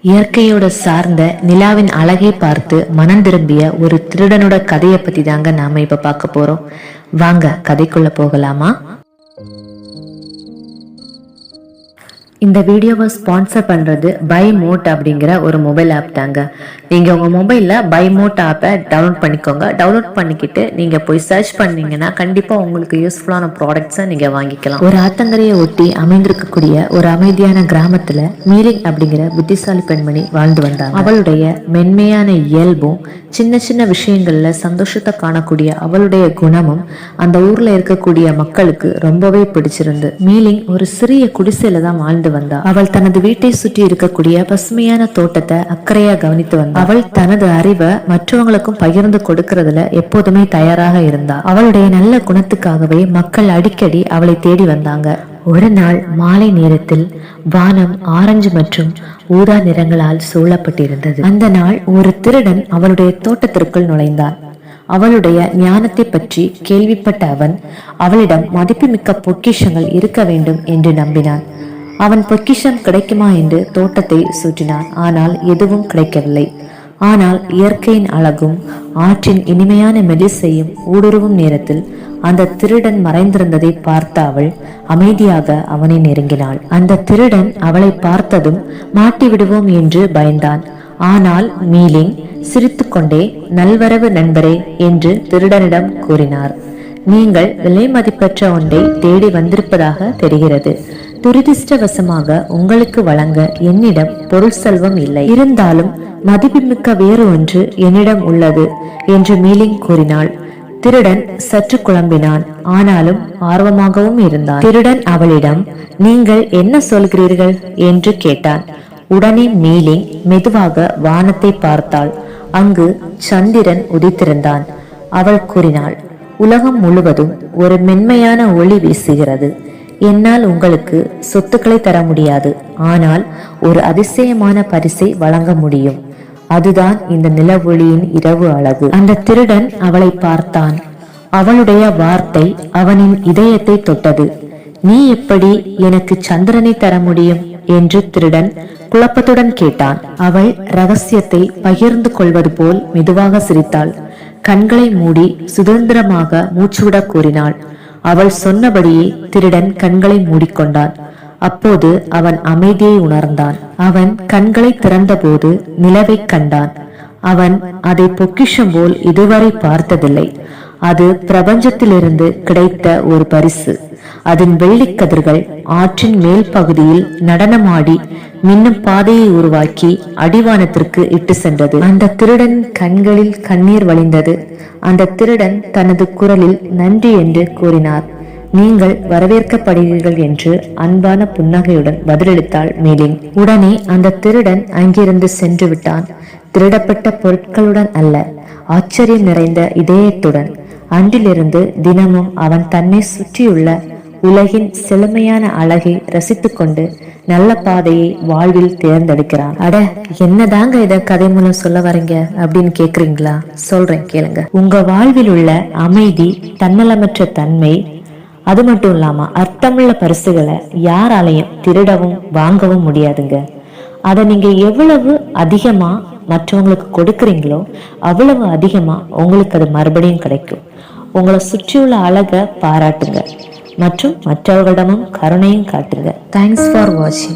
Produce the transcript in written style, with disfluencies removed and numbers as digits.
இயற்கையோட சார்ந்த நிலாவின் அழகை பார்த்து மனம் திரும்பிய ஒரு திருடனோட கதையை பத்தி தாங்க நாம இப்ப பார்க்க போறோம். வாங்க கதைக்குள்ள போகலாமா? இந்த வீடியோவை ஸ்பான்சர் பண்றது பை மோட் அப்படிங்கிற ஒரு மொபைல் ஆப் தாங்க. நீங்க உங்க மொபைல்ல பை மோட் ஆப்பை டவுன்லோட் பண்ணிக்கோங்க. டவுன்லோட் பண்ணிக்கிட்டு நீங்க போய் சர்ச் பண்ணீங்கன்னா கண்டிப்பா உங்களுக்கு யூஸ்ஃபுல்லான ப்ராடக்ட்ஸை நீங்க வாங்கிக்கலாம். ஒரு ஆத்தங்கரையை ஒட்டி அமைந்திருக்கக்கூடிய ஒரு அமைதியான கிராமத்துல மீலிங் அப்படிங்கிற புத்திசாலி பெண்மணி வாழ்ந்து வந்தாங்க. அவளுடைய மென்மையான இயல்பும் சின்ன சின்ன விஷயங்கள்ல சந்தோஷத்தை காணக்கூடிய அவளுடைய குணமும் அந்த ஊர்ல இருக்கக்கூடிய மக்களுக்கு ரொம்பவே பிடிச்சிருந்து. மீலிங் ஒரு சிறிய குடிசையில தான் வாழ்ந்து வந்தா. அவள் தனது வீட்டை சுற்றி இருக்கக்கூடிய பசுமையான தோட்டத்தை அக்கறையா கவனித்து வந்தா. அவள் தனது அறிவை மற்றவங்களுக்கும் பகிர்ந்து கொடுக்கறதுல எப்போதுமே தயாராக இருந்தா. அவளுடைய நல்ல குணத்துக்காகவே மக்கள் அடிக்கடி அவளை தேடி வந்தாங்க. ஒரு நாள் மாலை நேரத்தில் வானம் ஆரஞ்சு மற்றும் ஊதா நிறங்களால் சூழப்பட்டிருந்தது. அந்த நாள் ஒரு திருடன் அவளுடைய தோட்டத்திற்குள் நுழைந்தான். அவளுடைய ஞானத்தை பற்றி கேள்விப்பட்ட அவன் அவளிடம் மதிப்புமிக்க பொக்கிஷங்கள் இருக்க வேண்டும் என்று நம்பினான். அவன் பொக்கிஷம் கிடைக்குமா என்று தோட்டத்தை சுற்றினான். ஆனால் எதுவும் கிடைக்கவில்லை. ஆனால் இயற்கையின் அழகும் ஆற்றின் இனிமையான மெலிசையும் ஊடுருவும் நேரத்தில் அந்த திருடன் மறைந்திருந்ததை பார்த்த அவள் அமைதியாக அவனை நெருங்கினாள். அந்த திருடன் அவளை பார்த்ததும் மாட்டி விடுவோம் என்று பயந்தான். ஆனால் மீலிங் சிரித்துக்கொண்டே நல்வரவு நண்பரே என்று திருடனிடம் கூறினார். நீங்கள் விலை மதிப்பற்ற ஒன்றை தேடி வந்திருப்பதாக தெரிகிறது. துரதிர்ஷ்டவசமாக உங்களுக்கு வழங்க என்னிடம் பொருள் செல்வம் இல்லை. இருந்தாலும் மதிப்புமிக்க வேறு ஒன்று என்னிடம் உள்ளது என்று மீலிங் கூறினாள். திருடன் சற்று குழம்பினான். ஆனாலும் ஆர்வமாகவும் இருந்தான். திருடன் அவளிடம் நீங்கள் என்ன சொல்கிறீர்கள் என்று கேட்டான். உடனே மீலிங் மெதுவாக வானத்தை பார்த்தாள். அங்கு சந்திரன் உதித்திருந்தான். அவள் கூறினாள், உலகம் முழுவதும் ஒரு மென்மையான ஒளி வீசுகிறது. என்னால் உங்களுக்கு சொத்துக்களை தர முடியாது, ஆனால் ஒரு அதிசயமான பரிசை வழங்க முடியும். அதுதான் இந்த நிலவொளியின் இரவு அழகு. அந்த திருடன் அவளை பார்த்தான். அவளுடைய வார்த்தை அவனின் இதயத்தை தொட்டது. நீ எப்படி எனக்கு சந்திரனை தர முடியும் என்று திருடன் குழப்பத்துடன் கேட்டான். அவள் ரகசியத்தை பகிர்ந்து கொள்வது போல் மெதுவாக சிரித்தாள். கண்களை மூடி சுதந்திரமாக மூச்சுவிட கூறினாள். அவள் சொன்னபடியே திருடன் கண்களை மூடிக்கொண்டான். அப்போது அவன் அமைதியை உணர்ந்தான். அவன் கண்களை திறந்தபோது நிலவை கண்டான். அவன் அதை பொக்கிஷம் போல் இதுவரை பார்த்ததில்லை. அது பிரபஞ்சத்திலிருந்து கிடைத்த ஒரு பரிசு. அதன் வெள்ளிக்கதிர்கள் ஆற்றின் மேல் பகுதியில் நடனமாடி மின்னும் பாதையை உருவாக்கி அடிவானத்திற்கு இட்டு சென்றது. அந்த திருடன் கண்களில் கண்ணீர் வழிந்தது. அந்த திருடன் தனது குரலில் நன்றி என்று கூறினார். நீங்கள் வரவேற்கப்படுவீர்கள் என்று அன்பான புன்னகையுடன் பதிலளித்தாள் மீலிங். உடனே அந்த திருடன் அங்கிருந்து சென்று விட்டான். திருடப்பட்ட பொருட்களுடன் அல்ல, ஆச்சரியம் நிறைந்த இதயத்துடன். அன்றிலிருந்து தினமும் அவன் தன்னை சுற்றியுள்ள உலகின் செழுமையான அழகை ரசித்து கொண்டு நல்ல பாதையை வாழ்வில் தேர்ந்தெடுக்கிறான். அட, என்னதாங்க இத கதை மூலம் சொல்ல வரீங்க அப்படின்னு கேக்குறீங்களா? சொல்றேன் கேளுங்க. உங்க வாழ்வில் உள்ள அமைதி, தன்னலமற்ற தன்மை, அது மட்டும் இல்லாம அர்த்தமுள்ள பரிசுகளை யாராலையும் திருடவும் வாங்கவும் முடியாதுங்க. அதை நீங்க எவ்வளவு அதிகமா மற்றவங்களுக்கு கொடுக்கறீங்களோ அவ்வளவு அதிகமா உங்களுக்கு அது மறுபடியும் கிடைக்கும். உங்களை சுற்றியுள்ள அழகை பாராட்டுங்க மற்றும் மற்றவர்களிடமும் கருணையும் காட்டுங்க. தேங்க்ஸ் ஃபார் வாட்சிங்.